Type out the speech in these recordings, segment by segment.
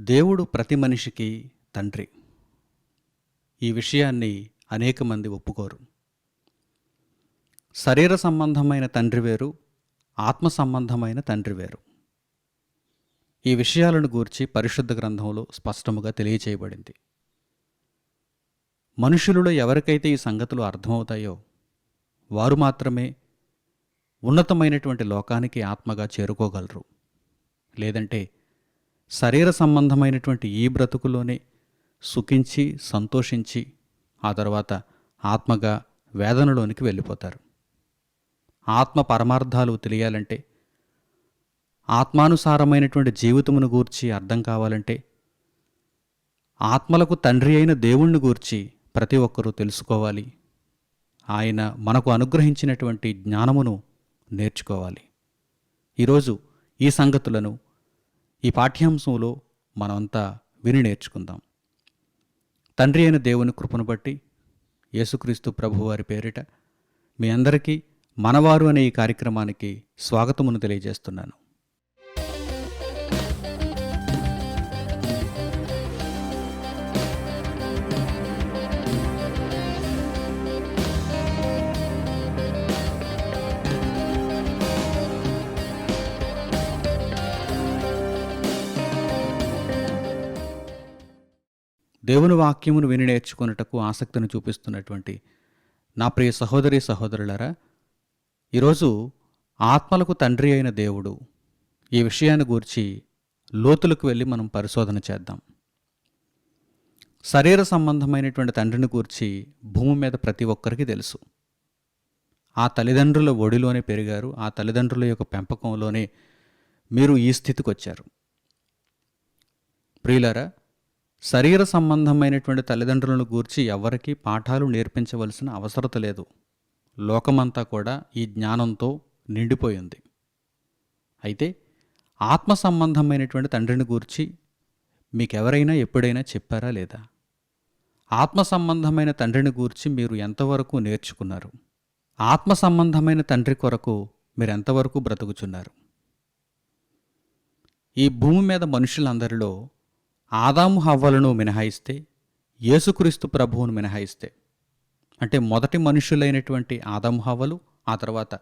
దేవుడు ప్రతి మనిషికి తండ్రి. ఈ విషయాన్ని అనేక మంది ఒప్పుకోరు. శరీర సంబంధమైన తండ్రి వేరు, ఆత్మ సంబంధమైన తండ్రి వేరు. ఈ విషయాలను గూర్చి పరిశుద్ధ గ్రంథంలో స్పష్టముగా తెలియచేయబడింది. మనుషులలో ఎవరికైతే ఈ సంగతులు అర్థమవుతాయో వారు మాత్రమే ఉన్నతమైనటువంటి లోకానికి ఆత్మగా చేరుకోగలరు. లేదంటే శరీర సంబంధమైనటువంటి ఈ బ్రతుకులోనే సుఖించి సంతోషించి ఆ తర్వాత ఆత్మగా వేదనలోనికి వెళ్ళిపోతారు. ఆత్మ పరమార్థాలు తెలియాలంటే, ఆత్మానుసారమైనటువంటి జీవితమును గూర్చి అర్థం కావాలంటే, ఆత్మలకు తండ్రి అయిన దేవుణ్ణి గూర్చి ప్రతి ఒక్కరూ తెలుసుకోవాలి. ఆయన మనకు అనుగ్రహించినటువంటి జ్ఞానమును నేర్చుకోవాలి. ఈరోజు ఈ సంగతులను ఈ పాఠ్యాంశంలో మనమంతా విని నేర్చుకుందాం. తండ్రి అయిన దేవుని కృపను బట్టి యేసుక్రీస్తు ప్రభువారి పేరిట మీ అందరికీ మనవారు అనే ఈ కార్యక్రమానికి స్వాగతమును తెలియజేస్తున్నాను. దేవుని వాక్యమును విని నేర్చుకున్నటకు ఆసక్తిని చూపిస్తున్నటువంటి నా ప్రియ సహోదరి సహోదరులారా, ఈరోజు ఆత్మలకు తండ్రి అయిన దేవుడు ఈ విషయాన్ని గూర్చి లోతులకు వెళ్ళి మనం పరిశోధన చేద్దాం. శరీర సంబంధమైనటువంటి తండ్రిని గూర్చి భూమి మీద ప్రతి ఒక్కరికి తెలుసు. ఆ తల్లిదండ్రుల ఒడిలోనే పెరిగారు. ఆ తల్లిదండ్రుల యొక్క పెంపకంలోనే మీరు ఈ స్థితికి వచ్చారు. ప్రియులారా, శరీర సంబంధమైనటువంటి తల్లిదండ్రులను గూర్చి ఎవరికీ పాఠాలు నేర్పించవలసిన అవసరత లేదు. లోకమంతా కూడా ఈ జ్ఞానంతో నిండిపోయింది. అయితే ఆత్మ సంబంధమైనటువంటి తండ్రిని గూర్చి మీకెవరైనా ఎప్పుడైనా చెప్పారా లేదా? ఆత్మ సంబంధమైన తండ్రిని గూర్చి మీరు ఎంతవరకు నేర్చుకున్నారు? ఆత్మ సంబంధమైన తండ్రి కొరకు మీరు ఎంతవరకు బ్రతుకుచున్నారు? ఈ భూమి మీద మనుషులందరిలో ఆదాము హవ్వలను మినహాయిస్తే, యేసుక్రీస్తు ప్రభువును మినహాయిస్తే, అంటే మొదటి మనుషులైనటువంటి ఆదాము హవ్వలు, ఆ తర్వాత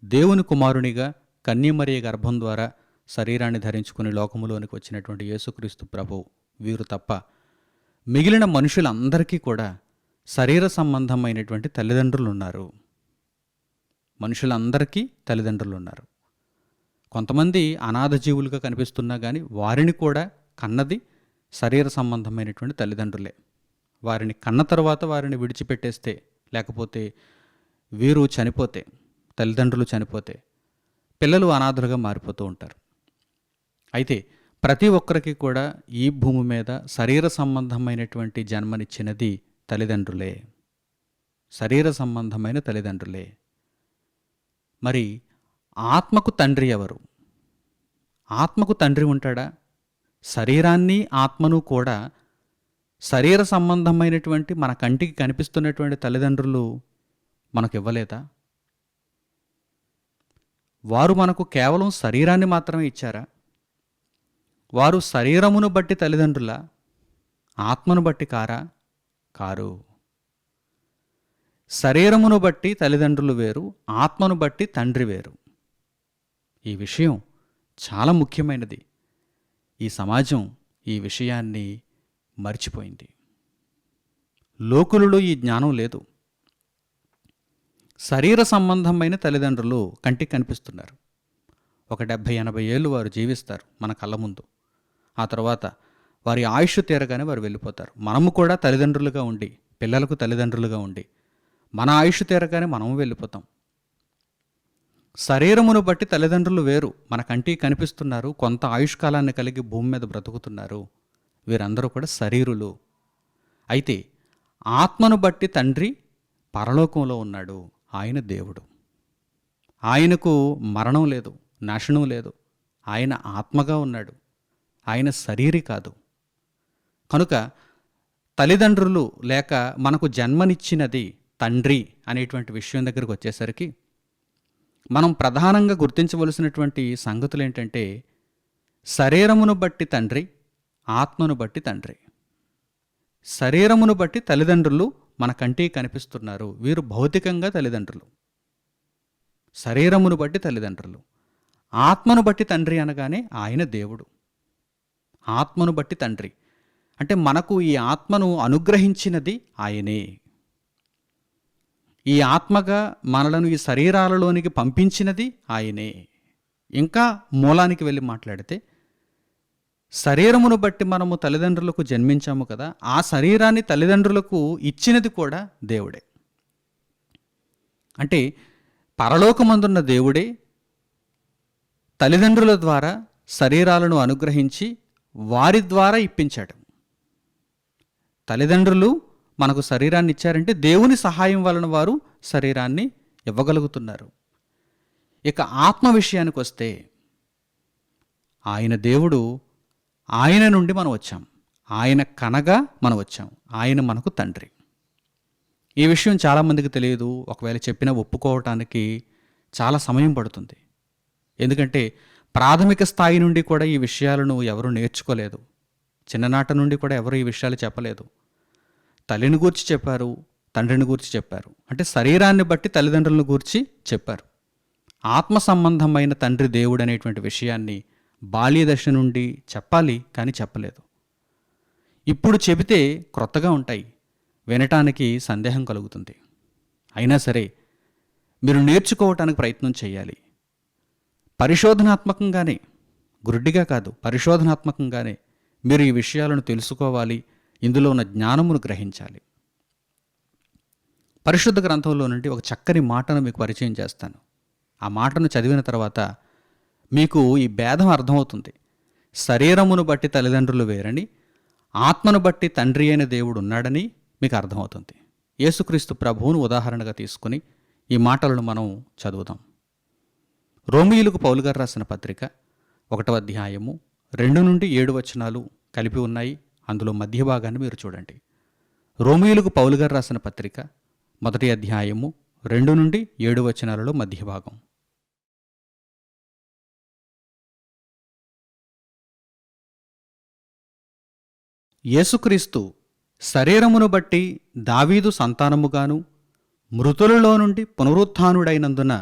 దేవుని కుమారునిగా కన్యమరియ గర్భం ద్వారా శరీరాన్ని ధరించుకుని లోకములోనికి వచ్చినటువంటి యేసుక్రీస్తు ప్రభువు, వీరు తప్ప మిగిలిన మనుషులందరికీ కూడా శరీర సంబంధమైనటువంటి తల్లిదండ్రులు ఉన్నారు. మనుషులందరికీ తల్లిదండ్రులు ఉన్నారు. కొంతమంది అనాథ జీవులుగా కనిపిస్తున్నా కానీ వారిని కూడా కన్నది శరీర సంబంధమైనటువంటి తల్లిదండ్రులే. వారిని కన్న తర్వాత వారిని విడిచిపెట్టేస్తే, లేకపోతే వీరు చనిపోతే, తల్లిదండ్రులు చనిపోతే పిల్లలు అనాథలుగా మారిపోతూ ఉంటారు. అయితే ప్రతి ఒక్కరికి కూడా ఈ భూమి మీద శరీర సంబంధమైనటువంటి జన్మనిచ్చినది తల్లిదండ్రులే. శరీర సంబంధమైన తల్లిదండ్రులే. మరి ఆత్మకు తండ్రి ఎవరు? ఆత్మకు తండ్రి ఉంటాడా? శరీరాన్ని ఆత్మను కూడా శరీర సంబంధమైనటువంటి మన కంటికి కనిపిస్తున్నటువంటి తల్లిదండ్రులు మనకు ఇవ్వలేదా? వారు మనకు కేవలం శరీరాన్ని మాత్రమే ఇచ్చారా? వారు శరీరమును బట్టి తల్లిదండ్రులా? ఆత్మను బట్టి కారా? కారు. శరీరమును బట్టి తల్లిదండ్రులు వేరు, ఆత్మను బట్టి తండ్రి వేరు. ఈ విషయం చాలా ముఖ్యమైనది. ఈ సమాజం ఈ విషయాన్ని మర్చిపోయింది. లోకులలో ఈ జ్ఞానం లేదు. శరీర సంబంధమైన తల్లిదండ్రులు కంటికి కనిపిస్తున్నారు. ఒక 70-80 ఏళ్ళు వారు జీవిస్తారు మన కళ్ళ ముందు. ఆ తర్వాత వారి ఆయుష్ తీరగానే వారు వెళ్ళిపోతారు. మనము కూడా తల్లిదండ్రులుగా ఉండి, పిల్లలకు తల్లిదండ్రులుగా ఉండి, మన ఆయుష్ తీరగానే మనము వెళ్ళిపోతాం. శరీరమును బట్టి తల్లిదండ్రులు వేరు, మన కంటికి కనిపిస్తున్నారు, కొంత ఆయుష్కాలాన్ని కలిగి భూమి మీద బ్రతుకుతున్నారు. వీరందరూ కూడా శరీరులు. అయితే ఆత్మను బట్టి తండ్రి పరలోకంలో ఉన్నాడు. ఆయన దేవుడు. ఆయనకు మరణం లేదు, నాశనం లేదు. ఆయన ఆత్మగా ఉన్నాడు. ఆయన శరీరి కాదు. కనుక తల్లిదండ్రులు లేక మనకు జన్మనిచ్చినది తండ్రి అనేటువంటి విషయం దగ్గరకు వచ్చేసరికి మనం ప్రధానంగా గుర్తించవలసినటువంటి సంగతులు ఏంటంటే, శరీరమును బట్టి తండ్రి, ఆత్మను బట్టి తండ్రి. శరీరమును బట్టి తల్లిదండ్రులు మన కంటికి కనిపిస్తున్నారు. వీరు భౌతికంగా తల్లిదండ్రులు. శరీరమును బట్టి తల్లిదండ్రులు. ఆత్మను బట్టి తండ్రి అనగానే ఆయన దేవుడు. ఆత్మను బట్టి తండ్రి అంటే మనకు ఈ ఆత్మను అనుగ్రహించినది ఆయనే. ఈ ఆత్మగా మనలను ఈ శరీరాలలోనికి పంపించినది ఆయనే. ఇంకా మూలానికి వెళ్ళి మాట్లాడితే, శరీరమును బట్టి మనము తల్లిదండ్రులకు జన్మించాము కదా, ఆ శరీరాన్ని తల్లిదండ్రులకు ఇచ్చినది కూడా దేవుడే. అంటే పరలోకమందున్న దేవుడే తల్లిదండ్రుల ద్వారా శరీరాలను అనుగ్రహించి వారి ద్వారా ఇప్పించాడు. తల్లిదండ్రులు మనకు శరీరాన్ని ఇచ్చారంటే దేవుని సహాయం వలన వారు శరీరాన్ని ఇవ్వగలుగుతున్నారు. ఇక ఆత్మ విషయానికి వస్తే, ఆయన దేవుడు, ఆయన నుండి మనం వచ్చాం, ఆయన కనగా మనం వచ్చాం, ఆయన మనకు తండ్రి. ఈ విషయం చాలామందికి తెలియదు. ఒకవేళ చెప్పినా ఒప్పుకోవటానికి చాలా సమయం పడుతుంది. ఎందుకంటే ప్రాథమిక స్థాయి నుండి కూడా ఈ విషయాలను ఎవరు నేర్చుకోలేదు. చిన్ననాట నుండి కూడా ఎవరు ఈ విషయాలు చెప్పలేదు. తల్లిని గూర్చి చెప్పారు, తండ్రిని గూర్చి చెప్పారు, అంటే శరీరాన్ని బట్టి తల్లిదండ్రులను గూర్చి చెప్పారు. ఆత్మ సంబంధమైన తండ్రి దేవుడు అనేటువంటి విషయాన్ని బాల్యదశ నుండి చెప్పాలి, కానీ చెప్పలేదు. ఇప్పుడు చెబితే క్రొత్తగా ఉంటాయి, వినటానికి సందేహం కలుగుతుంది. అయినా సరే మీరు నేర్చుకోవటానికి ప్రయత్నం చేయాలి. పరిశోధనాత్మకంగానే, గురుడ్డిగా కాదు, పరిశోధనాత్మకంగానే మీరు ఈ విషయాలను తెలుసుకోవాలి, ఇందులో ఉన్న జ్ఞానమును గ్రహించాలి. పరిశుద్ధ గ్రంథంలో నుండి ఒక చక్కని మాటను మీకు పరిచయం చేస్తాను. ఆ మాటను చదివిన తర్వాత మీకు ఈ భేదం అర్థమవుతుంది. శరీరమును బట్టి తల్లిదండ్రులు వేరని, ఆత్మను బట్టి తండ్రి అయిన దేవుడు ఉన్నాడని మీకు అర్థమవుతుంది. యేసుక్రీస్తు ప్రభువును ఉదాహరణగా తీసుకుని ఈ మాటలను మనం చదువుదాం. రోమీయులకు పౌలు గారు రాసిన పత్రిక 1వ అధ్యాయము 2 నుండి 7 వచనాలు కలిపి ఉన్నాయి. అందులో మధ్య భాగాన్ని మీరు చూడండి. రోమీయులకు పౌలు గారు రాసిన పత్రిక 1వ అధ్యాయము 2 నుండి 7 వచనాలలో మధ్య భాగం. యేసుక్రీస్తు శరీరమును బట్టి దావీదు సంతానముగాను, మృతులలో నుండి పునరుత్థానుడైనందున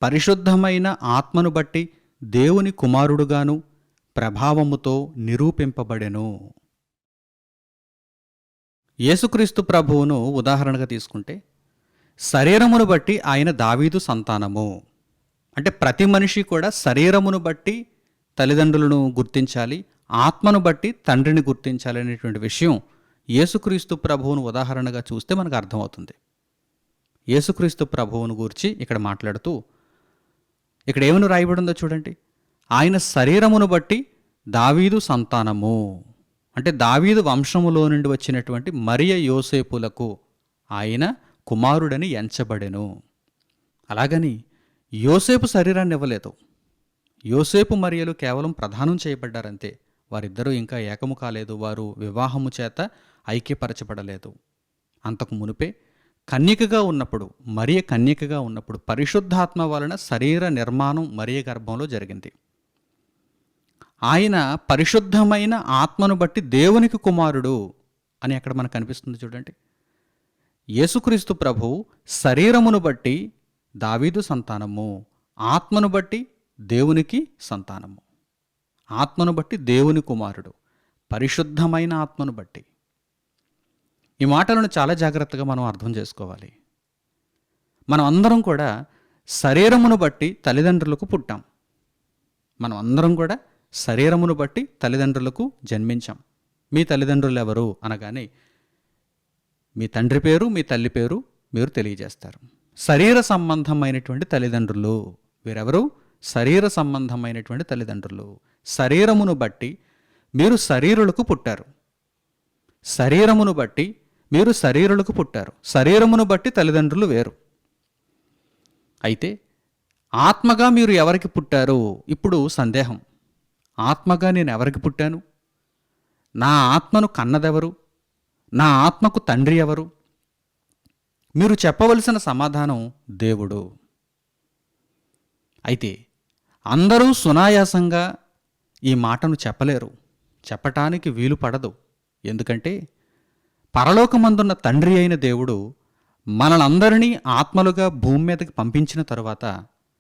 పరిశుద్ధమైన ఆత్మను బట్టి దేవుని కుమారుడుగాను ప్రభావముతో నిరూపింపబడెను. యేసుక్రీస్తు ప్రభువును ఉదాహరణగా తీసుకుంటే, శరీరమును బట్టి ఆయన దావీదు సంతానము. అంటే ప్రతి మనిషి కూడా శరీరమును బట్టి తల్లిదండ్రులను గుర్తించాలి, ఆత్మను బట్టి తండ్రిని గుర్తించాలి అనేటువంటి విషయం యేసుక్రీస్తు ప్రభువును ఉదాహరణగా చూస్తే మనకు అర్థమవుతుంది. యేసుక్రీస్తు ప్రభువును గూర్చి ఇక్కడ మాట్లాడుతూ ఇక్కడ ఏమని రాయబడిందో చూడండి. ఆయన శరీరమును బట్టి దావీదు సంతానము, అంటే దావీదు వంశములో నుండి వచ్చినటువంటి మరియ యోసేపులకు ఆయన కుమారుడని ఎంచబడెను. అలాగని యోసేపు శరీరాన్ని ఇవ్వలేదు. యోసేపు మరియలు కేవలం ప్రదానం చేయబడ్డారంతే. వారిద్దరూ ఇంకా ఏకము కాలేదు, వారు వివాహము చేత ఐక్యపరచబడలేదు. అంతకు మునుపే కన్యకగా ఉన్నప్పుడు, మరియ కన్యకగా ఉన్నప్పుడు పరిశుద్ధాత్మ వలన శరీర నిర్మాణం మరియ గర్భంలో జరిగింది. ఆయన పరిశుద్ధమైన ఆత్మను బట్టి దేవునికి కుమారుడు అని అక్కడ మనకు కనిపిస్తుంది చూడండి. యేసుక్రీస్తు ప్రభువు శరీరమును బట్టి దావీదు సంతానము, ఆత్మను బట్టి దేవునికి సంతానము. ఆత్మను బట్టి దేవుని కుమారుడు, పరిశుద్ధమైన ఆత్మను బట్టి. ఈ మాటలను చాలా జాగ్రత్తగా మనం అర్థం చేసుకోవాలి. మనం అందరం కూడా శరీరమును బట్టి తల్లిదండ్రులకు పుట్టాం. మనం అందరం కూడా శరీరమును బట్టి తల్లిదండ్రులకు జన్మించాం. మీ తల్లిదండ్రులు ఎవరు అనగానే మీ తండ్రి పేరు, మీ తల్లి పేరు మీరు తెలియజేస్తారు. శరీర సంబంధమైనటువంటి తల్లిదండ్రులు వీరెవరు? శరీర సంబంధమైనటువంటి తల్లిదండ్రులు. శరీరమును బట్టి మీరు శరీరులకు పుట్టారు. శరీరమును బట్టి మీరు శరీరులకు పుట్టారు. శరీరమును బట్టి తల్లిదండ్రులు వేరు. అయితే ఆత్మగా మీరు ఎవరికి పుట్టారు? ఇప్పుడు సందేహం. ఆత్మగా నేను ఎవరికి పుట్టాను? నా ఆత్మను కన్నదెవరు? నా ఆత్మకు తండ్రి ఎవరు? మీరు చెప్పవలసిన సమాధానం దేవుడు. అయితే అందరూ సునాయాసంగా ఈ మాటను చెప్పలేరు. చెప్పటానికి వీలు పడదు. ఎందుకంటే పరలోకమందున్న తండ్రి అయిన దేవుడు మనలందరినీ ఆత్మలుగా భూమి మీదకి పంపించిన తరువాత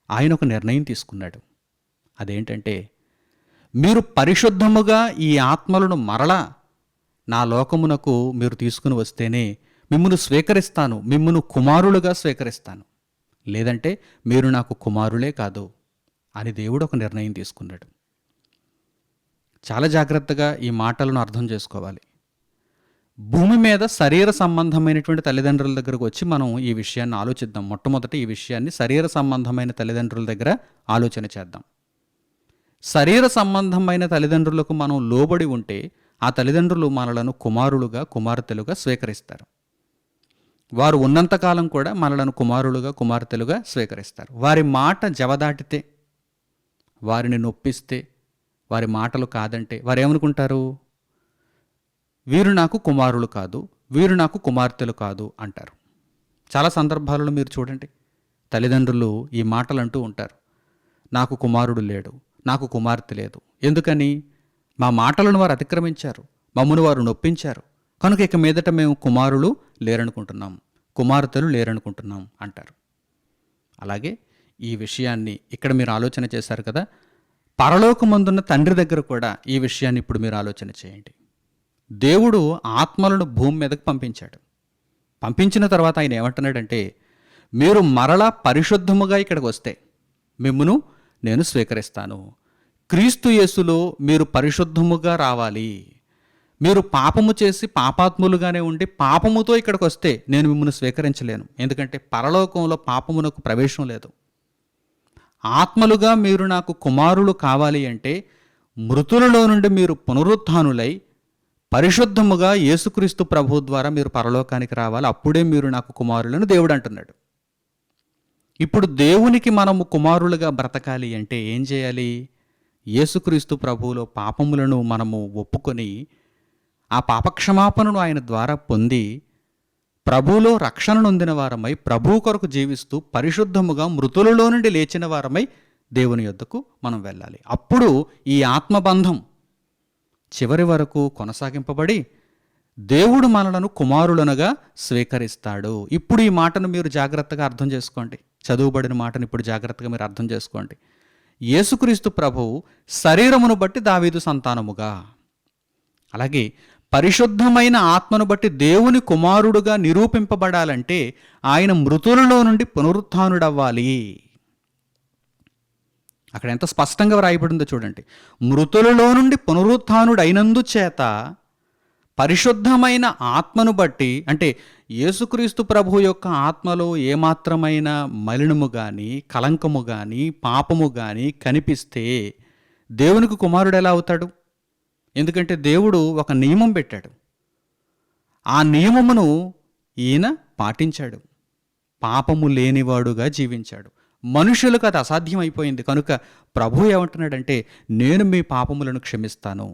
ఆయన ఒక నిర్ణయం తీసుకున్నాడు. అదేంటంటే, మీరు పరిశుద్ధముగా ఈ ఆత్మలను మరలా నా లోకమునకు మీరు తీసుకుని వస్తేనే మిమ్మును స్వీకరిస్తాను, మిమ్మును కుమారులుగా స్వీకరిస్తాను. లేదంటే మీరు నాకు కుమారులే కాదు అని దేవుడు ఒక నిర్ణయం తీసుకున్నాడు. చాలా జాగ్రత్తగా ఈ మాటలను అర్థం చేసుకోవాలి. భూమి మీద శరీర సంబంధమైనటువంటి తల్లిదండ్రుల దగ్గరకు వచ్చి మనం ఈ విషయాన్ని ఆలోచిద్దాం. మొట్టమొదట ఈ విషయాన్ని శరీర సంబంధమైన తల్లిదండ్రుల దగ్గర ఆలోచన చేద్దాం. శరీర సంబంధమైన తల్లిదండ్రులకు మనం లోబడి ఉంటే ఆ తల్లిదండ్రులు మనలను కుమారులుగా కుమార్తెలుగా స్వీకరిస్తారు. వారు ఉన్నంతకాలం కూడా మనలను కుమారులుగా కుమార్తెలుగా స్వీకరిస్తారు. వారి మాట జవదాటితే, వారిని నొప్పిస్తే, వారి మాటలు కాదంటే వారు ఏమనుకుంటారు? వీరు నాకు కుమారులు కాదు, వీరు నాకు కుమార్తెలు కాదు అంటారు. చాలా సందర్భాలలో మీరు చూడండి, తల్లిదండ్రులు ఈ మాటలు అంటూ ఉంటారు. నాకు కుమారుడు లేడు, నాకు కుమార్తె లేదు. ఎందుకని? మా మాటలను వారు అతిక్రమించారు, మమ్మను వారు నొప్పించారు, కనుక ఇక మీదట మేము కుమారులు లేరనుకుంటున్నాం, కుమార్తెలు లేరనుకుంటున్నాం అంటారు. అలాగే ఈ విషయాన్ని ఇక్కడ మీరు ఆలోచన చేశారు కదా, పరలోకమందున్న తండ్రి దగ్గర కూడా ఈ విషయాన్ని ఇప్పుడు మీరు ఆలోచన చేయండి. దేవుడు ఆత్మలను భూమి మీదకు పంపించాడు. పంపించిన తర్వాత ఆయన ఏమంటున్నాడంటే, మీరు మరలా పరిశుద్ధముగా ఇక్కడికి వస్తే మిమ్మును నేను స్వీకరిస్తాను. క్రీస్తు యేసులో మీరు పరిశుద్ధముగా రావాలి. మీరు పాపము చేసి పాపాత్ములుగానే ఉండి పాపముతో ఇక్కడికి వస్తే నేను మిమ్మల్ని స్వీకరించలేను. ఎందుకంటే పరలోకంలో పాపమునకు ప్రవేశం లేదు. ఆత్మలుగా మీరు నాకు కుమారులు కావాలి అంటే మృతులలో నుండి మీరు పునరుత్థానులై పరిశుద్ధముగా యేసుక్రీస్తు ప్రభు ద్వారా మీరు పరలోకానికి రావాలి. అప్పుడే మీరు నాకు కుమారులను దేవుడు అంటున్నాడు. ఇప్పుడు దేవునికి మనము కుమారులుగా బ్రతకాలి అంటే ఏం చేయాలి? యేసుక్రీస్తు ప్రభువులో పాపములను మనము ఒప్పుకొని ఆ పాపక్షమాపణను ఆయన ద్వారా పొంది ప్రభువులో రక్షణ నొందిన వారమై ప్రభువు కొరకు జీవిస్తూ పరిశుద్ధముగా మృతులలో నుండి లేచిన వారమై దేవుని యొద్దకు మనం వెళ్ళాలి. అప్పుడు ఈ ఆత్మబంధం చివరి వరకు కొనసాగింపబడి దేవుడు మనలను కుమారులనుగా స్వీకరిస్తాడు. ఇప్పుడు ఈ మాటను మీరు జాగ్రత్తగా అర్థం చేసుకోండి. చదువుబడిన మాటను ఇప్పుడు జాగ్రత్తగా మీరు అర్థం చేసుకోండి. యేసుక్రీస్తు ప్రభువు శరీరమును బట్టి దావీదు సంతానముగా, అలాగే పరిశుద్ధమైన ఆత్మను బట్టి దేవుని కుమారుడుగా నిరూపింపబడాలంటే ఆయన మృతులలో నుండి పునరుత్థానుడవ్వాలి. అక్కడ ఎంత స్పష్టంగా వ్రాయబడిందో చూడండి. మృతులలో నుండి పునరుత్థానుడైనందు చేత పరిశుద్ధమైన ఆత్మను బట్టి, అంటే యేసుక్రీస్తు ప్రభు యొక్క ఆత్మలో ఏమాత్రమైన మలినము కానీ కలంకము కానీ పాపము కానీ కనిపిస్తే దేవునికి కుమారుడు ఎలా అవుతాడు? ఎందుకంటే దేవుడు ఒక నియమం పెట్టాడు. ఆ నియమమును ఈయన పాటించాడు. పాపము లేనివాడుగా జీవించాడు. మనుషులకు అది అసాధ్యం అయిపోయింది. కనుక ప్రభు ఏమంటున్నాడంటే, నేను మీ పాపములను క్షమిస్తాను,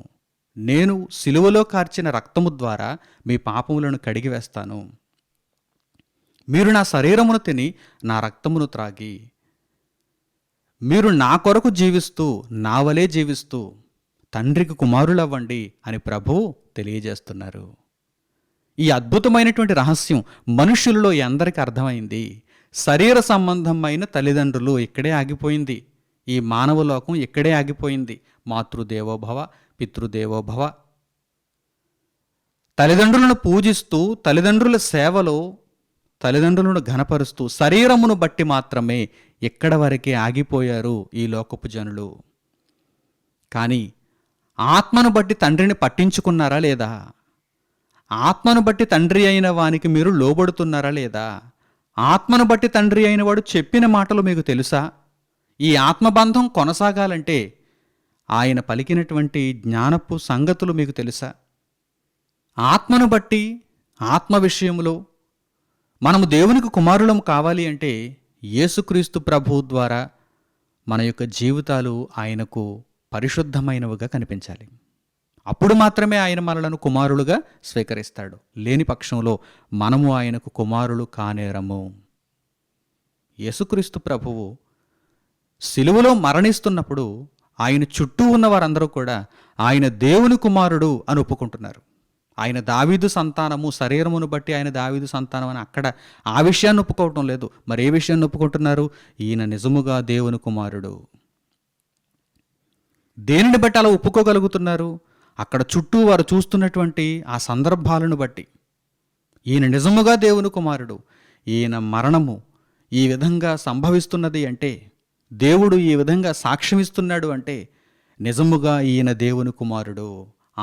నేను సిలువలో కార్చిన రక్తము ద్వారా మీ పాపములను కడిగివేస్తాను, మీరు నా శరీరమును తిని నా రక్తమును త్రాగి మీరు నా కొరకు జీవిస్తూ నా వలే జీవిస్తూ తండ్రికి కుమారులవ్వండి అని ప్రభువు తెలియజేస్తున్నారు. ఈ అద్భుతమైనటువంటి రహస్యం మనుషులలో ఎందరికి అర్థమైంది? శరీర సంబంధమైన తల్లిదండ్రులు ఇక్కడే ఆగిపోయింది. ఈ మానవ లోకం ఇక్కడే ఆగిపోయింది. మాతృదేవోభవ, పితృదేవోభవ. తల్లిదండ్రులను పూజిస్తూ, తల్లిదండ్రుల సేవలో తల్లిదండ్రులను ఘనపరుస్తూ శరీరమును బట్టి మాత్రమే ఎక్కడ వరకే ఆగిపోయారు ఈ లోకపు జనులు. కానీ ఆత్మను బట్టి తండ్రిని పట్టించుకున్నారా లేదా? ఆత్మను బట్టి తండ్రి అయిన వానికి మీరు లోబడుతున్నారా లేదా? ఆత్మను బట్టి తండ్రి అయిన వాడు చెప్పిన మాటలు మీకు తెలుసా? ఈ ఆత్మబంధం కొనసాగాలంటే ఆయన పలికినటువంటి జ్ఞానపు సంగతులు మీకు తెలుసా? ఆత్మను బట్టి, ఆత్మ విషయంలో మనము దేవునికి కుమారులము కావాలి అంటే యేసుక్రీస్తు ప్రభువు ద్వారా మన యొక్క జీవితాలు ఆయనకు పరిశుద్ధమైనవిగా కనిపించాలి. అప్పుడు మాత్రమే ఆయన మనలను కుమారులుగా స్వీకరిస్తాడు. లేని పక్షంలో మనము ఆయనకు కుమారులు కానేరము. యేసుక్రీస్తు ప్రభువు సిలువలో మరణిస్తున్నప్పుడు ఆయన చుట్టూ ఉన్న వారందరూ కూడా ఆయన దేవుని కుమారుడు అని ఒప్పుకుంటున్నారు. ఆయన దావీదు సంతానము, శరీరమును బట్టి ఆయన దావీదు సంతానం అని అక్కడ ఆ విషయాన్ని ఒప్పుకోవటం లేదు. మరి ఏ విషయాన్ని ఒప్పుకుంటున్నారు? ఈయన నిజముగా దేవుని కుమారుడు. దేనిని బట్టి అలా ఒప్పుకోగలుగుతున్నారు? అక్కడ చుట్టూ వారు చూస్తున్నటువంటి ఆ సందర్భాలను బట్టి. ఈయన నిజముగా దేవుని కుమారుడు, ఈయన మరణము ఈ విధంగా సంభవిస్తున్నది అంటే, దేవుడు ఈ విధంగా సాక్ష్యమిస్తున్నాడు అంటే, నిజముగా ఈయన దేవుని కుమారుడు,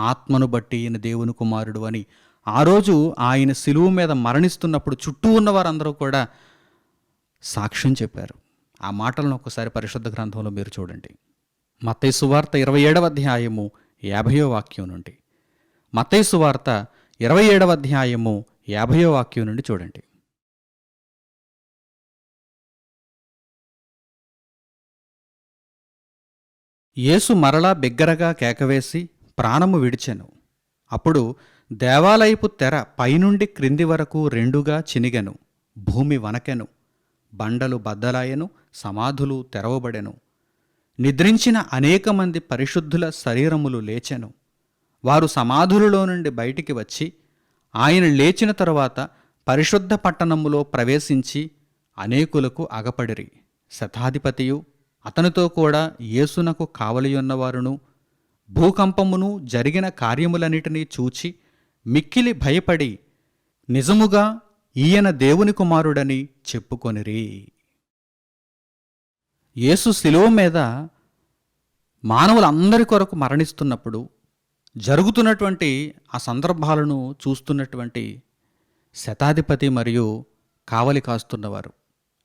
ఆత్మను బట్టి ఈయన దేవుని కుమారుడు అని ఆ రోజు ఆయన శిలువ మీద మరణిస్తున్నప్పుడు చుట్టూ ఉన్న వారందరూ కూడా సాక్ష్యం చెప్పారు. ఆ మాటలను ఒకసారి పరిశుద్ధ గ్రంథంలో మీరు చూడండి. మత్తయి సువార్త 27వ అధ్యాయము 50వ వాక్యం నుండి. మత్తయి సువార్త 27వ అధ్యాయము 50వ వాక్యం నుండి చూడండి. యేసు మరలా బిగ్గరగా కేకవేసి ప్రాణము విడిచెను. అప్పుడు దేవాలయపు తెర పైనుండి క్రింది వరకు రెండుగా చినిగెను. భూమి వనకెను, బండలు బద్దలాయెను, సమాధులు తెరవబడెను. నిద్రించిన అనేక మంది పరిశుద్ధుల శరీరములు లేచెను. వారు సమాధులలో నుండి బయటికి వచ్చి ఆయన లేచిన తరువాత పరిశుద్ధ పట్టణములో ప్రవేశించి అనేకులకు అగపడిరి. శతాధిపతియు అతనితో కూడా యేసునకు కావలియున్నవారును భూకంపమును జరిగిన కార్యములన్నిటినీ చూచి మిక్కిలి భయపడి నిజముగా ఈయన దేవుని కుమారుడని చెప్పుకొనిరి. యేసు శిలువ మీద మానవులందరి కొరకు మరణిస్తున్నప్పుడు జరుగుతున్నటువంటి ఆ సందర్భాలను చూస్తున్నటువంటి శతాధిపతి మరియు కావలి కాస్తున్నవారు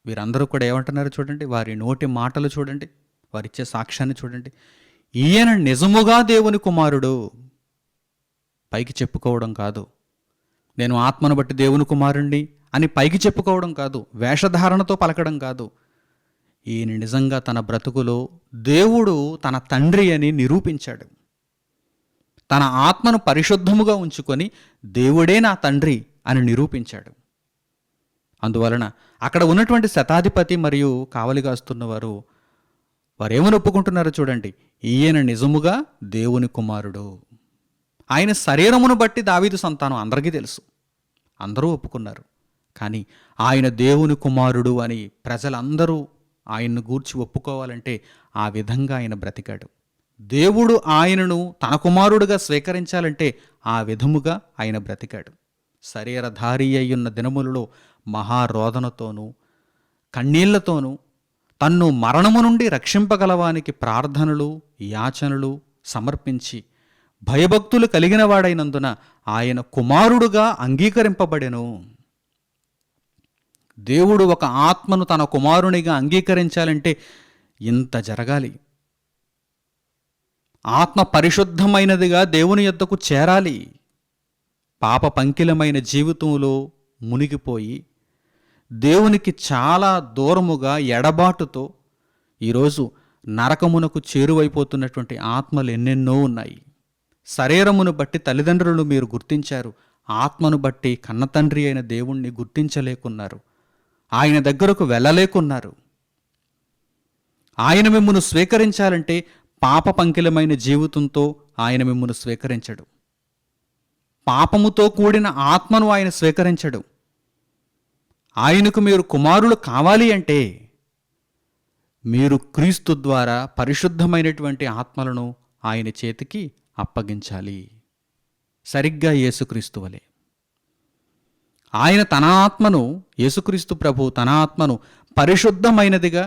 వీరందరూ కూడా ఏమంటున్నారు చూడండి. వారి నోటి మాటలు చూడండి, వారిచ్చే సాక్ష్యాన్ని చూడండి. ఈయన నిజముగా దేవుని కుమారుడు. పైకి చెప్పుకోవడం కాదు, నేను ఆత్మను బట్టి దేవుని కుమారుణ్ణి అని పైకి చెప్పుకోవడం కాదు, వేషధారణతో పలకడం కాదు. ఈయన నిజంగా తన బ్రతుకులో దేవుడు తన తండ్రి అని నిరూపించాడు. తన ఆత్మను పరిశుద్ధముగా ఉంచుకొని దేవుడే నా తండ్రి అని నిరూపించాడు. అందువలన అక్కడ ఉన్నటువంటి శతాధిపతి మరియు కావలిగాస్తున్నవారు వారేమని ఒప్పుకుంటున్నారో చూడండి. ఈయన నిజముగా దేవుని కుమారుడు. ఆయన శరీరమును బట్టి దావీదు సంతానం అందరికీ తెలుసు, అందరూ ఒప్పుకున్నారు. కానీ ఆయన దేవుని కుమారుడు అని ప్రజలందరూ ఆయన్ను గూర్చి ఒప్పుకోవాలంటే ఆ విధంగా ఆయన బ్రతికాడు. దేవుడు ఆయనను తన కుమారుడుగా స్వీకరించాలంటే ఆ విధముగా ఆయన బ్రతికాడు. శరీరధారి అయ్యున్న దినములలో మహారోదనతోనూ కన్నీళ్లతోనూ తన్ను మరణము నుండి రక్షింపగలవానికి ప్రార్థనలు యాచనలు సమర్పించి భయభక్తులు కలిగిన వాడైనందున ఆయన కుమారుడుగా అంగీకరింపబడెను. దేవుడు ఒక ఆత్మను తన కుమారునిగా అంగీకరించాలంటే ఇంత జరగాలి. ఆత్మ పరిశుద్ధమైనదిగా దేవుని యొద్దకు చేరాలి. పాప పంకిలమైన జీవితంలో మునిగిపోయి దేవునికి చాలా దూరముగా ఎడబాటుతో ఈరోజు నరకమునకు చేరువైపోతున్నటువంటి ఆత్మలు ఎన్నెన్నో ఉన్నాయి. శరీరమును బట్టి తల్లిదండ్రులను మీరు గుర్తించారు, ఆత్మను బట్టి కన్నతండ్రి అయిన దేవుణ్ణి గుర్తించలేకున్నారు, ఆయన దగ్గరకు వెళ్ళలేకున్నారు. ఆయన మిమ్మును స్వీకరించాలంటే పాప పంకిలమైన జీవితంతో ఆయన మిమ్మును స్వీకరించడు. పాపముతో కూడిన ఆత్మను ఆయన స్వీకరించడు. ఆయనకు మీరు కుమారులు కావాలి అంటే మీరు క్రీస్తు ద్వారా పరిశుద్ధమైనటువంటి ఆత్మలను ఆయన చేతికి అప్పగించాలి. సరిగ్గా యేసుక్రీస్తు వలె ఆయన తన ఆత్మను, యేసుక్రీస్తు ప్రభు తన ఆత్మను పరిశుద్ధమైనదిగా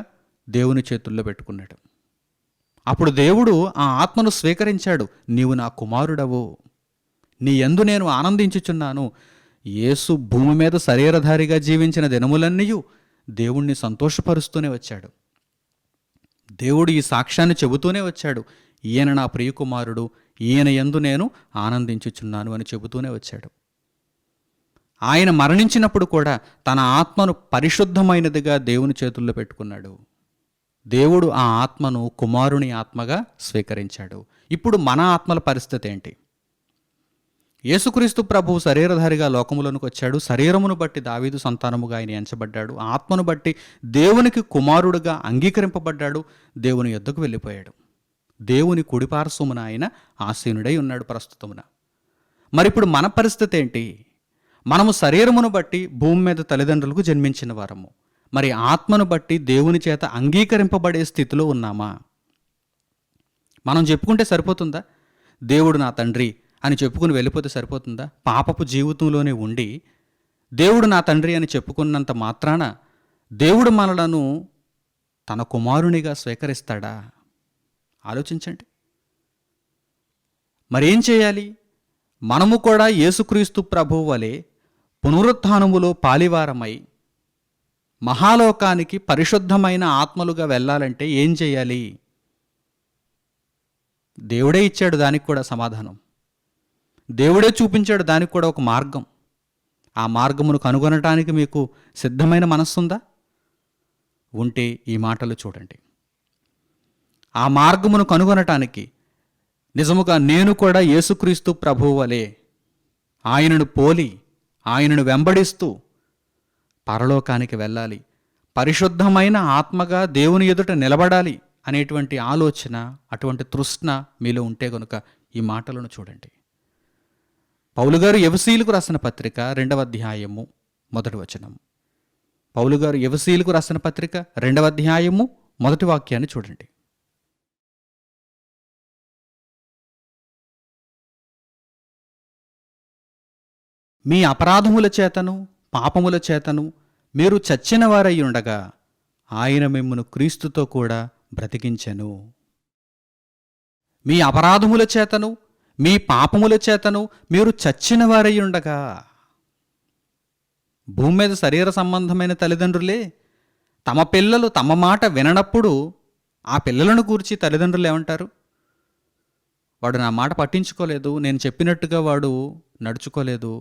దేవుని చేతుల్లో పెట్టుకున్నాడు. అప్పుడు దేవుడు ఆ ఆత్మను స్వీకరించాడు. నీవు నా కుమారుడవు, నీ యందు నేను ఆనందించుచున్నాను. యేసు భూమి మీద శరీరధారిగా జీవించిన దినములన్నీ దేవుణ్ణి సంతోషపరుస్తూనే వచ్చాడు. దేవుడు ఈ సాక్ష్యాన్ని చెబుతూనే వచ్చాడు. ఈయన నా ప్రియకుమారుడు, ఈయన యందు నేను ఆనందించుచున్నాను అని చెబుతూనే వచ్చాడు. ఆయన మరణించినప్పుడు కూడా తన ఆత్మను పరిశుద్ధమైనదిగా దేవుని చేతుల్లో పెట్టుకున్నాడు. దేవుడు ఆ ఆత్మను కుమారుని ఆత్మగా స్వీకరించాడు. ఇప్పుడు మన ఆత్మల పరిస్థితి ఏంటి? యేసుక్రీస్తు ప్రభు శరీరధారిగా లోకములోనికి వచ్చాడు. శరీరమును బట్టి దావీదు సంతానముగా ఆయన ఎంచబడ్డాడు. ఆత్మను బట్టి దేవునికి కుమారుడుగా అంగీకరింపబడ్డాడు. దేవుని యొద్దకు వెళ్ళిపోయాడు. దేవుని కుడిపార్శ్వమున ఆయన ఆసీనుడై ఉన్నాడు ప్రస్తుతమున. మరిప్పుడు మన పరిస్థితి ఏంటి? మనము శరీరమును బట్టి భూమి మీద తల్లిదండ్రులకు జన్మించిన వారము. మరి ఆత్మను బట్టి దేవుని చేత అంగీకరింపబడే స్థితిలో ఉన్నామా? మనం చెప్పుకుంటే సరిపోతుందా? దేవుడు నా తండ్రి అని చెప్పుకుని వెళ్ళిపోతే సరిపోతుందా? పాపపు జీవితంలోనే ఉండి దేవుడు నా తండ్రి అని చెప్పుకున్నంత మాత్రాన దేవుడు మనలను తన కుమారునిగా స్వీకరిస్తాడా? ఆలోచించండి. మరేం చేయాలి? మనము కూడా యేసుక్రీస్తు ప్రభువు వలె పునరుత్థానములో పాలివారమై మహాలోకానికి పరిశుద్ధమైన ఆత్మలుగా వెళ్ళాలంటే ఏం చేయాలి? దేవుడే ఇచ్చాడు దానికి కూడా సమాధానం. దేవుడే చూపించాడు దానికి కూడా ఒక మార్గం. ఆ మార్గమును కనుగొనటానికి మీకు సిద్ధమైన మనస్సుందా? ఉంటే ఈ మాటలు చూడండి. ఆ మార్గమును కనుగొనటానికి నిజముగా నేను కూడా యేసుక్రీస్తు ప్రభువు వలె ఆయనను పోలి ఆయనను వెంబడిస్తూ పరలోకానికి వెళ్ళాలి, పరిశుద్ధమైన ఆత్మగా దేవుని ఎదుట నిలబడాలి అనేటువంటి ఆలోచన, అటువంటి తృష్ణ మీలో ఉంటే గనుక ఈ మాటలను చూడండి. పౌలు గారు ఎఫెసీయులకు రాసిన పత్రిక 2వ అధ్యాయము 1వ వచనం. పౌలు గారు ఎఫెసీయులకు రాసిన పత్రిక 2వ అధ్యాయము 1వ వాక్యాన్ని చూడండి. మీ అపరాధముల చేతను పాపముల చేతను మీరు చచ్చిన వారై ఉండగా ఆయన మిమ్మును క్రీస్తుతో కూడా బ్రతికించెను. మీ అపరాధముల చేతను మీ పాపముల చేతను మీరు చచ్చిన వారై ఉండగా. భూమి మీద శరీర సంబంధమైన తల్లిదండ్రులే తమ పిల్లలు తమ మాట విననప్పుడు ఆ పిల్లలను గూర్చి తల్లిదండ్రులు ఏమంటారు? వాడు నా మాట పట్టించుకోలేదు, నేను చెప్పినట్టుగా వాడు నడుచుకోలేదు,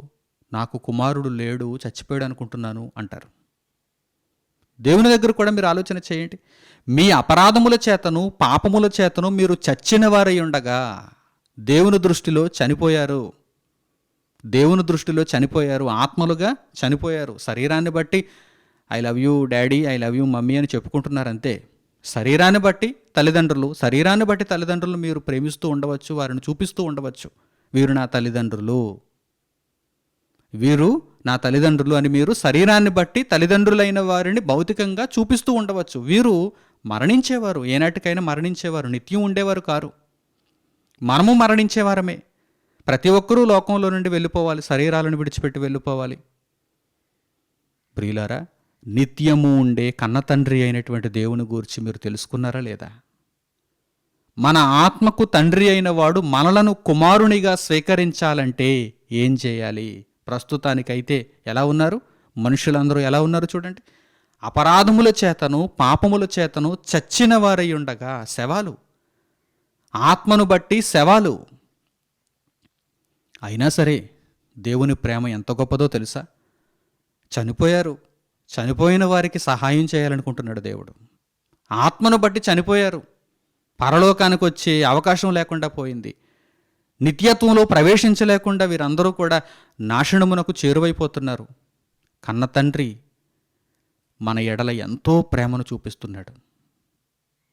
నాకు కుమారుడు లేడు, చచ్చిపోయాడు అనుకుంటున్నాను అంటారు. దేవుని దగ్గర కూడా మీరు ఆలోచన చేయండి. మీ అపరాధముల చేతను పాపముల చేతను మీరు చచ్చిన వారై ఉండగా దేవుని దృష్టిలో చనిపోయారు. దేవుని దృష్టిలో చనిపోయారు, ఆత్మలుగా చనిపోయారు. శరీరాన్ని బట్టి I love you daddy, I love you mummy అని చెప్పుకుంటున్నారు అంతే. శరీరాన్ని బట్టి తల్లిదండ్రులు మీరు ప్రేమిస్తూ ఉండవచ్చు, వారిని చూపిస్తూ ఉండవచ్చు. వీరు నా తల్లిదండ్రులు అని మీరు శరీరాన్ని బట్టి తల్లిదండ్రులైన వారిని భౌతికంగా చూపిస్తూ ఉండవచ్చు. వీరు మరణించేవారు, ఏనాటికైనా మరణించేవారు, నిత్యం ఉండేవారు కారు. మనము మరణించేవారమే. ప్రతి ఒక్కరూ లోకంలో నుండి వెళ్ళిపోవాలి, శరీరాలను విడిచిపెట్టి వెళ్ళిపోవాలి. ప్రియులారా, నిత్యము ఉండే కన్నతండ్రి అయినటువంటి దేవుని గురించి మీరు తెలుసుకున్నారా లేదా? మన ఆత్మకు తండ్రి అయిన వాడు మనలను కుమారునిగా స్వీకరించాలంటే ఏం చేయాలి? ప్రస్తుతానికైతే ఎలా ఉన్నారు? మనుషులందరూ ఎలా ఉన్నారు చూడండి. అపరాధముల చేతను పాపముల చేతను చచ్చిన వారై ఉండగా, శవాలు, ఆత్మను బట్టి శవాలు. అయినా సరే దేవుని ప్రేమ ఎంత గొప్పదో తెలుసా? చనిపోయారు, చనిపోయిన వారికి సహాయం చేయాలనుకుంటున్నాడు దేవుడు. ఆత్మను బట్టి చనిపోయారు, పరలోకానికి వచ్చే అవకాశం లేకుండా పోయింది, నిత్యత్వంలో ప్రవేశించలేకుండా వీరందరూ కూడా నాశనమునకు చేరువైపోతున్నారు. కన్న తండ్రి మన ఎడల ఎంతో ప్రేమను చూపిస్తున్నాడు.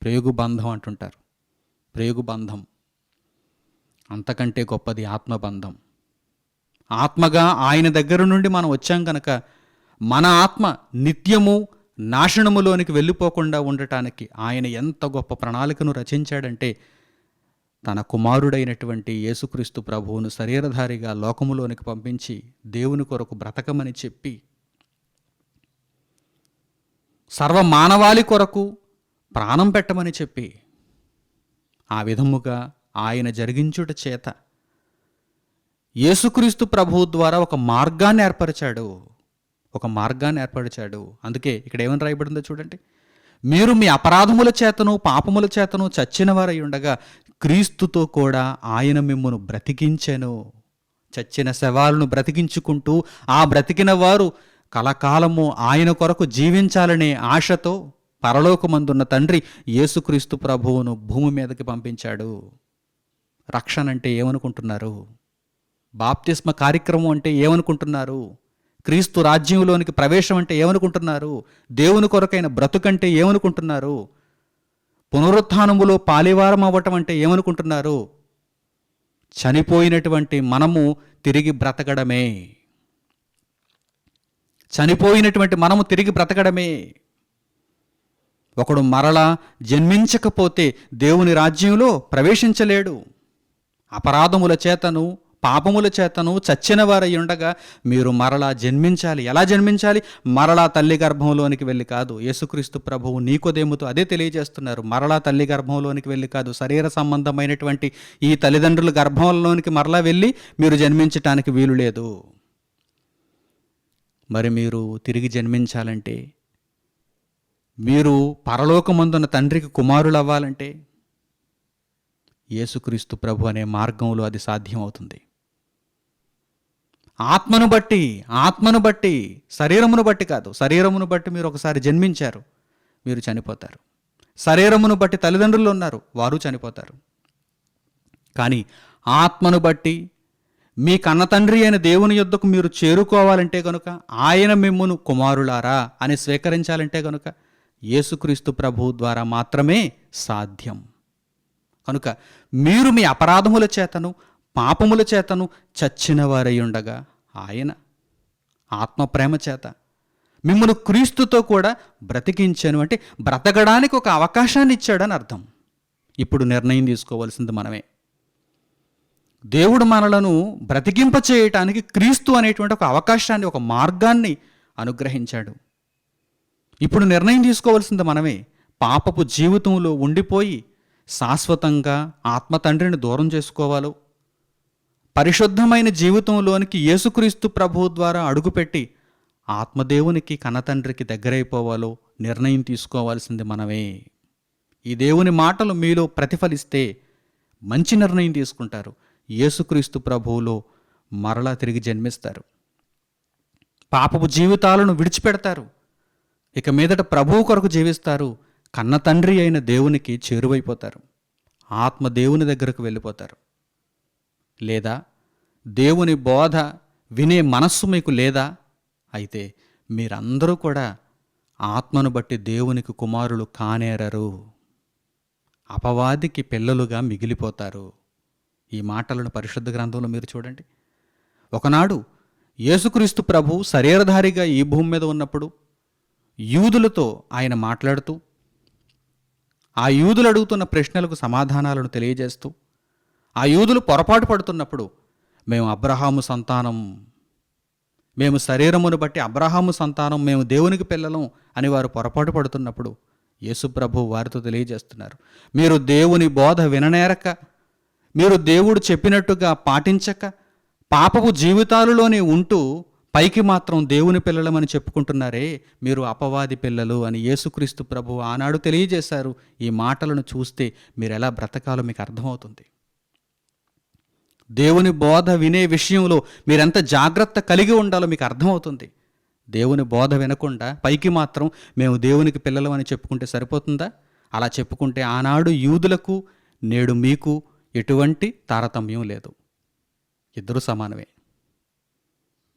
ప్రేగుబంధం అంటుంటారు. ప్రేగుబంధం అంతకంటే గొప్పది ఆత్మబంధం. ఆత్మగా ఆయన దగ్గర నుండి మనం వచ్చాం కనుక మన ఆత్మ నిత్యము నాశనములోనికి వెళ్ళిపోకుండా ఉండటానికి ఆయన ఎంత గొప్ప ప్రణాళికను రచించాడంటే, తన కుమారుడైనటువంటి యేసుక్రీస్తు ప్రభువును శరీరధారిగా లోకములోనికి పంపించి దేవుని కొరకు బ్రతకమని చెప్పి, సర్వమానవాళి కొరకు ప్రాణం పెట్టమని చెప్పి, ఆ విధముగా ఆయన జరిగించుట చేత యేసుక్రీస్తు ప్రభువు ద్వారా ఒక మార్గాన్ని ఏర్పరిచాడు. అందుకే ఇక్కడ ఏమని రాయబడిందో చూడండి. మీరు మీ అపరాధముల చేతను పాపముల చేతను చచ్చిన వారై ఉండగా క్రీస్తుతో కూడా ఆయన మిమ్మును బ్రతికించెను. చచ్చిన శవాలను బ్రతికించుకుంటూ ఆ బ్రతికిన వారు కలకాలము ఆయన కొరకు జీవించాలనే ఆశతో పరలోకమందున్న తండ్రి యేసుక్రీస్తు ప్రభువును భూమి మీదకి పంపించాడు. రక్షణ అంటే ఏమనుకుంటున్నారు? బాప్తిస్మ కార్యక్రమం అంటే ఏమనుకుంటున్నారు? క్రీస్తు రాజ్యంలోనికి ప్రవేశం అంటే ఏమనుకుంటున్నారు? దేవుని కొరకైన బ్రతుకంటే ఏమనుకుంటున్నారు? పునరుత్థానములో పాలివారం అవ్వటం అంటే ఏమనుకుంటున్నారు? చనిపోయినటువంటి మనము తిరిగి బ్రతకడమే. చనిపోయినటువంటి మనము తిరిగి బ్రతకడమే. ఒకడు మరలా జన్మించకపోతే దేవుని రాజ్యంలో ప్రవేశించలేడు. అపరాధముల చేతను పాపముల చేతను చచ్చిన వారై ఉండగా మీరు మరలా జన్మించాలి. ఎలా జన్మించాలి? మరలా తల్లి గర్భంలోనికి వెళ్ళి కాదు. యేసుక్రీస్తు ప్రభువు నీకోదేముతో అదే తెలియజేస్తున్నారు. మరలా తల్లి గర్భంలోనికి వెళ్ళి కాదు, శరీర సంబంధమైనటువంటి ఈ తల్లిదండ్రుల గర్భంలోనికి మరలా వెళ్ళి మీరు జన్మించటానికి వీలు లేదు. మరి మీరు తిరిగి జన్మించాలంటే, మీరు పరలోకమందున్న తండ్రికి కుమారులు అవ్వాలంటే యేసుక్రీస్తు ప్రభు అనే మార్గంలో అది సాధ్యమవుతుంది. ఆత్మను బట్టి శరీరమును బట్టి కాదు. శరీరమును బట్టి మీరు ఒకసారి జన్మించారు, మీరు చనిపోతారు. శరీరమును బట్టి తల్లిదండ్రులు ఉన్నారు, వారు చనిపోతారు. కానీ ఆత్మను బట్టి మీ కన్నతండ్రి అయిన దేవుని యొద్దకు మీరు చేరుకోవాలంటే గనుక, ఆయన మిమ్మును కుమారులారా అని స్వీకరించాలంటే గనుక యేసుక్రీస్తు ప్రభు ద్వారా మాత్రమే సాధ్యం. కనుక మీరు మీ అపరాధముల చేతను పాపముల చేతను చచ్చిన వారై ఉండగా ఆయన ఆత్మ ప్రేమ చేత మిమ్మల్ని క్రీస్తుతో కూడా బ్రతికించాను. అంటే బ్రతకడానికి ఒక అవకాశాన్ని ఇచ్చాడని అర్థం. ఇప్పుడు నిర్ణయం తీసుకోవాల్సింది మనమే. దేవుడు మనలను బ్రతికింప చేయటానికి క్రీస్తు అనేటువంటి ఒక అవకాశాన్ని, ఒక మార్గాన్ని అనుగ్రహించాడు. ఇప్పుడు నిర్ణయం తీసుకోవాల్సింది మనమే. పాపపు జీవితంలో ఉండిపోయి శాశ్వతంగా ఆత్మ తండ్రిని దూరం చేసుకోవాలో, పరిశుద్ధమైన జీవితంలోనికి యేసుక్రీస్తు ప్రభువు ద్వారా అడుగుపెట్టి ఆత్మదేవునికి కన్నతండ్రికి దగ్గరైపోవాలో నిర్ణయం తీసుకోవాల్సింది మనమే. ఈ దేవుని మాటలు మీలో ప్రతిఫలిస్తే మంచి నిర్ణయం తీసుకుంటారు. యేసుక్రీస్తు ప్రభువులో మరలా తిరిగి జన్మిస్తారు. పాపపు జీవితాలను విడిచిపెడతారు. ఇక మీదట ప్రభువు కొరకు జీవిస్తారు. కన్న తండ్రి అయిన దేవునికి చేరువైపోతారు. ఆత్మ దేవుని దగ్గరకు వెళ్ళిపోతారు. లేదా దేవుని బోధ వినే మనస్సు మీకు లేదా? అయితే మీరందరూ కూడా ఆత్మను బట్టి దేవునికి కుమారులు కానేరరు, అపవాదికి పిల్లలుగా మిగిలిపోతారు. ఈ మాటలను పరిశుద్ధ గ్రంథంలో మీరు చూడండి. ఒకనాడు యేసుక్రీస్తు ప్రభు శరీరధారిగా ఈ భూమి మీద ఉన్నప్పుడు యూదులతో ఆయన మాట్లాడుతూ, ఆ యూదులు అడుగుతున్న ప్రశ్నలకు సమాధానాలను తెలియజేస్తూ, ఆ యూదులు పొరపాటు పడుతున్నప్పుడు మేము అబ్రహాము సంతానం, మేము శరీరమును బట్టి అబ్రహాము సంతానం, మేము దేవునికి పిల్లలం అని వారు పొరపాటు పడుతున్నప్పుడు యేసు ప్రభు వారితో తెలియజేస్తున్నారు, మీరు దేవుని బోధ విననేరక, మీరు దేవుడు చెప్పినట్టుగా పాటించక, పాపపు జీవితాలలోనే ఉంటూ పైకి మాత్రం దేవుని పిల్లలమని చెప్పుకుంటున్నారే, మీరు అపవాది పిల్లలు అని యేసుక్రీస్తు ప్రభు ఆనాడు తెలియజేశారు. ఈ మాటలను చూస్తే మీరు ఎలా బ్రతకాలో మీకు అర్థమవుతుంది. దేవుని బోధ వినే విషయంలో మీరెంత జాగ్రత్త కలిగి ఉండాలో మీకు అర్థమవుతుంది. దేవుని బోధ వినకుండా పైకి మాత్రం మేము దేవునికి పిల్లలమని చెప్పుకుంటే సరిపోతుందా? అలా చెప్పుకుంటే ఆనాడు యూదులకు నేడు మీకు ఎటువంటి తారతమ్యం లేదు, ఇద్దరు సమానమే.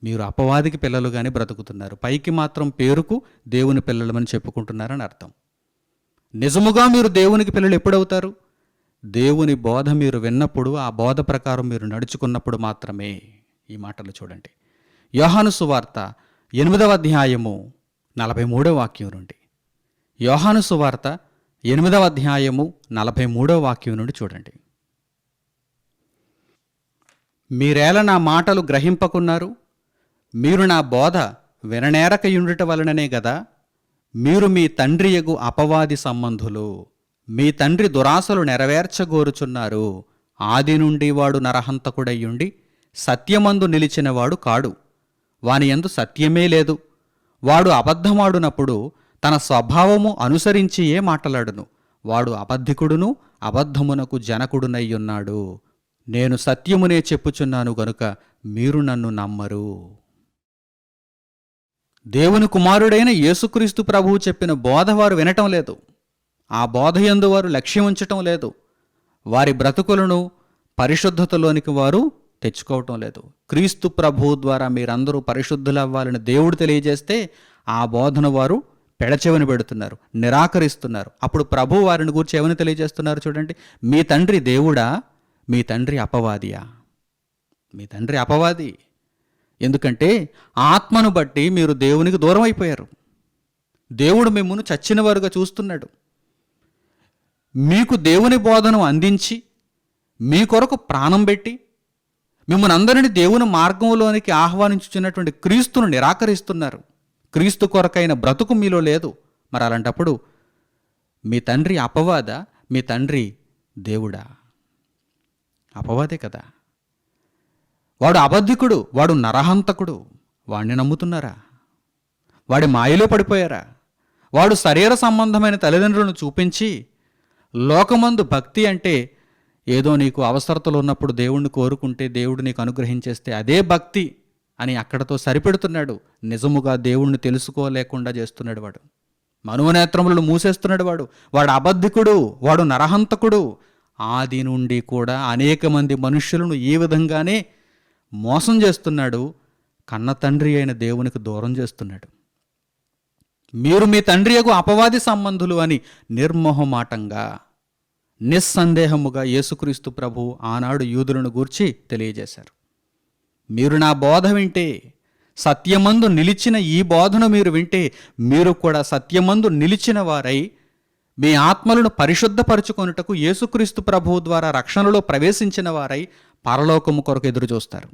మీరు అపవాదికి పిల్లలుగానే బ్రతుకుతున్నారు, పైకి మాత్రం పేరుకు దేవుని పిల్లలమని చెప్పుకుంటున్నారని అర్థం. నిజముగా మీరు దేవునికి పిల్లలు ఎప్పుడవుతారు? దేవుని బోధ మీరు విన్నప్పుడు, ఆ బోధ ప్రకారం మీరు నడుచుకున్నప్పుడు మాత్రమే. ఈ మాటలు చూడండి. యోహాను సువార్త 8వ అధ్యాయము 43వ వాక్యం నుండి. యోహాను సువార్త 8వ అధ్యాయము 43వ వాక్యం నుండి చూడండి. మీరేల నా మాటలు గ్రహింపకున్నారు? మీరు నా బోధ విననేరకయుండుట వలననే గదా మీరు మీ తండ్రియగు అపవాది సంబంధులు. మీ తండ్రి దురాశలు నెరవేర్చగోరుచున్నారు. ఆది నుండి వాడు నరహంతకుడయ్యుండి సత్యమందు నిలిచినవాడు కాడు, వాని యందు సత్యమే లేదు. వాడు అబద్ధమాడునప్పుడు తన స్వభావము అనుసరించియే మాటలాడును. వాడు అబద్ధికుడును అబద్ధమునకు జనకుడునయ్యున్నాడు. నేను సత్యమునే చెప్పుచున్నాను గనుక మీరు నన్ను నమ్మరు. దేవుని కుమారుడైన యేసుక్రీస్తు ప్రభువు చెప్పిన బోధ వారు వినటం లేదు. ఆ బోధ యందు వారు లక్ష్యం ఉంచటం లేదు. వారి బ్రతుకులను పరిశుద్ధతలోనికి వారు తెచ్చుకోవటం లేదు. క్రీస్తు ప్రభువు ద్వారా మీరందరూ పరిశుద్ధులవ్వాలని దేవుడు తెలియజేస్తే ఆ బోధను వారు పెడచెవిన పెడుతున్నారు, నిరాకరిస్తున్నారు. అప్పుడు ప్రభు వారిని గురించి ఏమని తెలియజేస్తున్నారు చూడండి. మీ తండ్రి దేవుడా, మీ తండ్రి అపవాదియా? మీ తండ్రి అపవాది. ఎందుకంటే ఆత్మను బట్టి మీరు దేవునికి దూరం అయిపోయారు. దేవుడు మిమ్మును చచ్చిన వారుగా చూస్తున్నాడు. మీకు దేవుని బోధను అందించి మీ కొరకు ప్రాణం పెట్టి మిమ్మల్ని అందరినీ దేవుని మార్గంలోనికి ఆహ్వానించుచున్నటువంటి క్రీస్తును నిరాకరిస్తున్నారు. క్రీస్తు కొరకైన బ్రతుకు మీలో లేదు. మరి అలాంటప్పుడు మీ తండ్రి అపవాద, మీ తండ్రి దేవుడా? అపవాదే కదా. వాడు అబద్ధికుడు, వాడు నరహంతకుడు. వాడిని నమ్ముతున్నారా? వాడి మాయలో పడిపోయారా? వాడు శరీర సంబంధమైన తల్లిదండ్రులను చూపించి లోకమందు భక్తి అంటే ఏదో నీకు అవసరతలు ఉన్నప్పుడు దేవుణ్ణి కోరుకుంటే దేవుడు నీకు అనుగ్రహించేస్తే అదే భక్తి అని అక్కడతో సరిపెడుతున్నాడు. నిజముగా దేవుణ్ణి తెలుసుకోలేకుండా చేస్తున్నాడు వాడు. మనోనేత్రములను మూసేస్తున్నాడు వాడు. వాడు అబద్ధికుడు, వాడు నరహంతకుడు. ఆది నుండి కూడా అనేక మంది మనుష్యులను ఈ విధంగానే మోసం చేస్తున్నాడు. కన్న తండ్రి అయిన దేవునికి దూరం చేస్తున్నాడు. మీరు మీ తండ్రియగు అపవాది సంబంధులు అని నిర్మోహమాటంగా నిస్సందేహముగా యేసుక్రీస్తు ప్రభు ఆనాడు యూదులను గూర్చి తెలియజేశారు. మీరు నా బోధ వింటే, సత్యమందు నిలిచిన ఈ బోధను మీరు వింటే, మీరు కూడా సత్యమందు నిలిచిన వారై మీ ఆత్మలను పరిశుద్ధపరచుకొనుటకు యేసుక్రీస్తు ప్రభువు ద్వారా రక్షణలో ప్రవేశించిన వారై పరలోకము కొరకు ఎదురు చూస్తారు.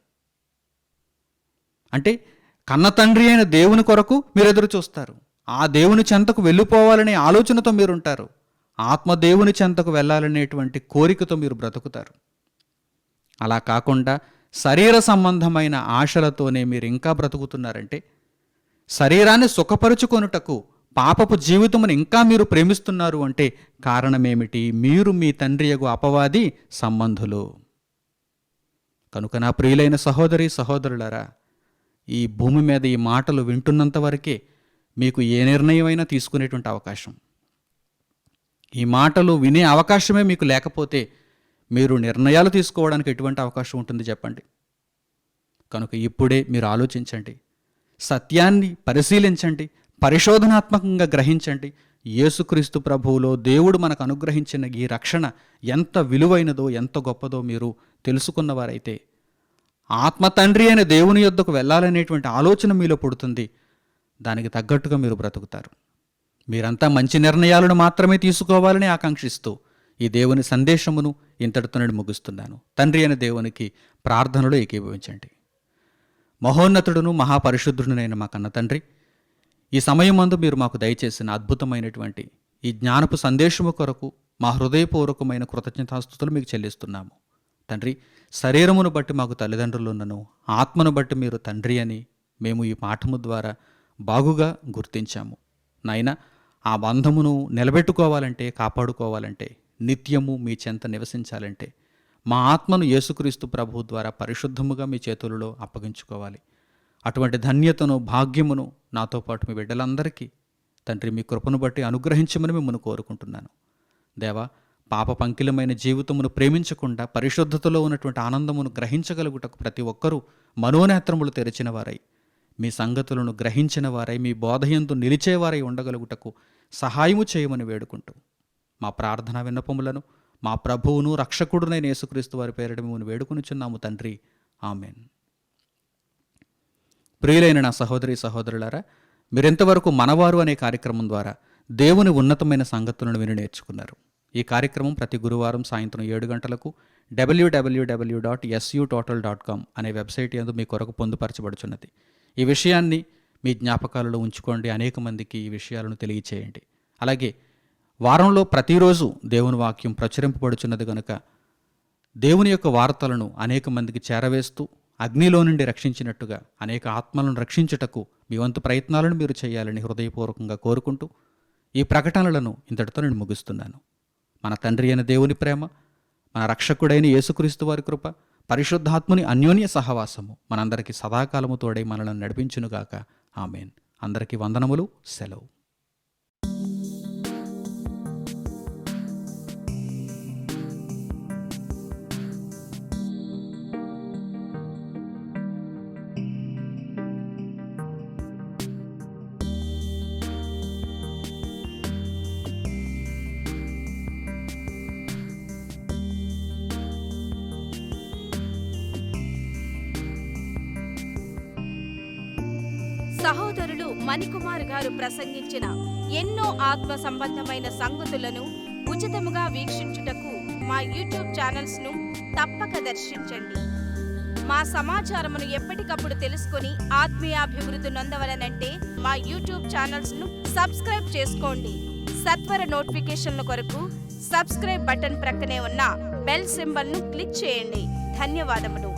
అంటే కన్న తండ్రి అయిన దేవుని కొరకు మీరు ఎదురు చూస్తారు. ఆ దేవుని చెంతకు వెళ్ళిపోవాలనే ఆలోచనతో మీరుంటారు. ఆత్మదేవుని చెంతకు వెళ్ళాలనేటువంటి కోరికతో మీరు బ్రతుకుతారు. అలా కాకుండా శరీర సంబంధమైన ఆశలతోనే మీరు ఇంకా బ్రతుకుతున్నారంటే, శరీరాన్ని సుఖపరుచుకొనుటకు పాపపు జీవితమును ఇంకా మీరు ప్రేమిస్తున్నారు అంటే కారణమేమిటి? మీరు మీ తండ్రియగు అపవాది సంబంధులు. కనుక నా ప్రియులైన సహోదరి సహోదరులారా, ఈ భూమి మీద ఈ మాటలు వింటున్నంత వరకే మీకు ఏ నిర్ణయమైనా తీసుకునేటువంటి అవకాశం. ఈ మాటలు వినే అవకాశమే మీకు లేకపోతే మీరు నిర్ణయాలు తీసుకోవడానికి ఎటువంటి అవకాశం ఉంటుంది చెప్పండి. కనుక ఇప్పుడే మీరు ఆలోచించండి, సత్యాన్ని పరిశీలించండి, పరిశోధనాత్మకంగా గ్రహించండి. యేసుక్రీస్తు ప్రభువులో దేవుడు మనకు అనుగ్రహించిన ఈ రక్షణ ఎంత విలువైనదో, ఎంత గొప్పదో మీరు తెలుసుకున్నవారైతే ఆత్మ తండ్రి అయిన దేవుని యొద్దకు వెళ్ళాలనేటువంటి ఆలోచన మీలో పుడుతుంది. దానికి తగ్గట్టుగా మీరు బ్రతుకుతారు. మీరంతా మంచి నిర్ణయాలను మాత్రమే తీసుకోవాలని ఆకాంక్షిస్తూ ఈ దేవుని సందేశమును ఇంతటితో నేను ముగిస్తున్నాను. తండ్రి అయిన దేవునికి ప్రార్థనలో ఏకీభవించండి. మహోన్నతుడును మహాపరిశుద్ధుడునైన మా కన్న తండ్రి, ఈ సమయమందు మీరు మాకు దయచేసిన అద్భుతమైనటువంటి ఈ జ్ఞానపు సందేశము కొరకు మా హృదయపూర్వకమైన కృతజ్ఞతాస్తుతులు మీకు చెల్లిస్తున్నాము. తండ్రి, శరీరమును బట్టి మాకు తల్లిదండ్రులున్నను, ఆత్మను బట్టి మీరు తండ్రి అని మేము ఈ పాఠము ద్వారా బాగుగా గుర్తించాము. నాయన, ఆ బంధమును నిలబెట్టుకోవాలంటే, కాపాడుకోవాలంటే, నిత్యము మీ చెంత నివసించాలంటే మా ఆత్మను యేసుక్రీస్తు ప్రభు ద్వారా పరిశుద్ధముగా మీ చేతులలో అప్పగించుకోవాలి. అటువంటి ధన్యతను, భాగ్యమును నాతో పాటు మీ బిడ్డలందరికీ తండ్రి మీ కృపను బట్టి అనుగ్రహించమని మిమ్మల్ని కోరుకుంటున్నాను. దేవా, పాప పంకిలమైన జీవితమును ప్రేమించకుండా పరిశుద్ధతలో ఉన్నటువంటి ఆనందమును గ్రహించగలుగుటకు ప్రతి ఒక్కరూ మనోనేత్రములు తెరిచిన వారై, మీ సంగతులను గ్రహించిన వారై, మీ బోధయందు నిలిచేవారై ఉండగలుగుటకు సహాయము చేయమని వేడుకుంటూ మా ప్రార్థనా విన్నపములను మా ప్రభువును రక్షకుడునైన యేసుక్రీస్తు వారి పేరిట మేము వేడుకొనుచున్నాము తండ్రి. ఆమెన్. ప్రియులైన నా సహోదరి సహోదరులారా, మీరెంతవరకు మనవారు అనే కార్యక్రమం ద్వారా దేవుని ఉన్నతమైన సంగతులను విని నేర్చుకున్నారు. ఈ కార్యక్రమం ప్రతి గురువారం సాయంత్రం 7 గంటలకు www.sutotal.com అనే వెబ్సైట్ యందు మీ కొరకు పొందుపరచబడుచున్నది. ఈ విషయాన్ని మీ జ్ఞాపకాలలో ఉంచుకోండి. అనేక మందికి ఈ విషయాలను తెలియచేయండి. అలాగే వారంలో ప్రతిరోజు దేవుని వాక్యం ప్రచురింపబడుచున్నది కనుక దేవుని యొక్క వార్తలను అనేక మందికి చేరవేస్తూ అగ్నిలో నుండి రక్షించినట్టుగా అనేక ఆత్మలను రక్షించుటకు మీ వంతు ప్రయత్నాలను మీరు చేయాలని హృదయపూర్వకంగా కోరుకుంటూ ఈ ప్రకటనలను ఇంతటితో నేను ముగిస్తున్నాను. మన తండ్రి అయిన దేవుని ప్రేమ, మన రక్షకుడైన యేసుక్రీస్తు వారి కృప, పరిశుద్ధాత్ముని అన్యోన్య సహవాసము మనందరికీ సదాకాలము తోడై మనల్ని నడిపించునుగాక. ఆమెన్. అందరికీ వందనములు. సెలవు. సహోదరులు మణికుమార్ గారు ప్రసంగించిన ఎన్నో ఆత్మ సంబంధమైన సంగతులను ఉచితముగా వీక్షించుటకు మా యూట్యూబ్ ఛానల్స్ ను తప్పక దర్శించండి. మా సమాచారమును ఎప్పటికప్పుడు తెలుసుకొని ఆత్మీయాభివృద్ధి నొందవలనంటే మా యూట్యూబ్ ఛానల్స్ ను సబ్స్క్రైబ్ చేసుకోండి. సత్వర నోటిఫికేషన్ల కొరకు సబ్స్క్రైబ్ బటన్ ప్రక్కనే ఉన్న బెల్ సింబల్ ను క్లిక్ చేయండి. ధన్యవాదములు.